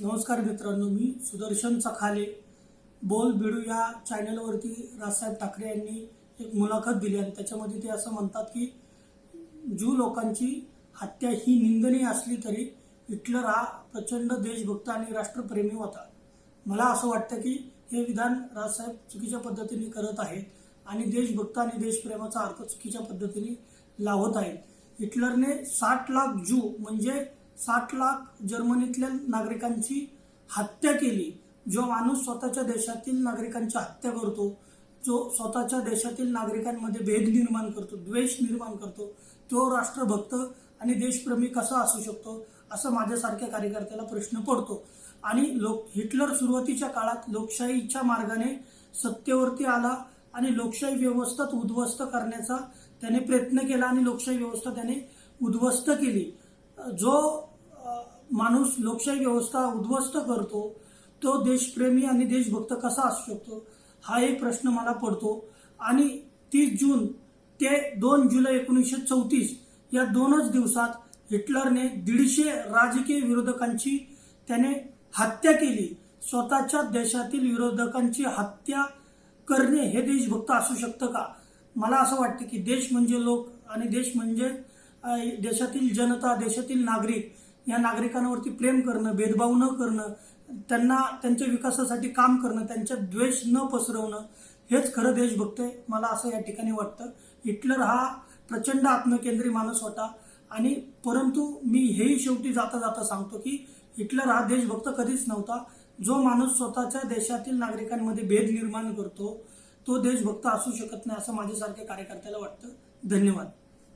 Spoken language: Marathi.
नमस्कार मित्रांनो, मी सुदर्शन चखाले बोल बिडू या चॅनलवरती राजसाहेब ठाकरे यांनी एक मुलाखत दिली आणि त्याच्यामध्ये ते असं म्हणतात की ज्यू लोकांची हत्या ही निंदनीय असली तरी हिटलर हा प्रचंड देशभक्त आणि राष्ट्रप्रेमी होता. मला असं वाटतं की हे विधान राजसाहेब चुकीच्या पद्धतीने करत आहेत आणि देशभक्त आणि देशप्रेमाचा अर्थ चुकीच्या पद्धतीने लावत आहेत. हिटलरने 60 लाख ज्यू म्हणजे 60 लाख जर्मनीतल्या नागरिकांची हत्या केली. जो माणूस स्वतःच्या देशातील नागरिकांची हत्या करतो, जो स्वतःच्या देशातील नागरिकांमध्ये भेद निर्माण करतो, द्वेष निर्माण करतो, तो राष्ट्रभक्त आणि देशप्रेमी कसा असू शकतो असं माझ्यासारख्या कार्यकर्त्याला प्रश्न पडतो. आणि हिटलर सुरुवातीच्या काळात लोकशाहीच्या मार्गाने सत्तेवरती आला आणि लोकशाही व्यवस्था उद्ध्वस्त करण्याचा त्याने प्रयत्न केला आणि लोकशाही व्यवस्था त्याने उद्ध्वस्त केली. जो माणूस लोकशाही व्यवस्था उद्ध्वस्त करतो तो देशप्रेमी आणि देशभक्त कसा असू शकतो हा एक प्रश्न मला पडतो. आणि 30 जून ते 2 जुलै 1934 या 2च दिवसात हिटलरने 150 राजकीय विरोधकांची त्याने हत्या केली. स्वतःच्या देशातील विरोधकांची हत्या करणे हे देशभक्त असू शकतं का? मला असं वाटतं की देश म्हणजे लोक आणि देश म्हणजे देशातील जनता, देशातील नागरिक, या नागरिकांवरती प्रेम करणं, भेदभाव न करणं, त्यांना त्यांच्या विकासासाठी काम करणं, त्यांच्यात द्वेष न पसरवणं हेच खरं देशभक्त आहे. मला असं या ठिकाणी वाटतं. हिटलर हा प्रचंड आत्मकेंद्री माणूस होता आणि परंतु मी हेही शेवटी जाता जाता सांगतो की हिटलर हा देशभक्त कधीच नव्हता. जो माणूस स्वतःच्या देशातील नागरिकांमध्ये भेद निर्माण करतो तो देशभक्त असू शकत नाही असं माझ्यासारख्या कार्यकर्त्याला वाटतं. धन्यवाद.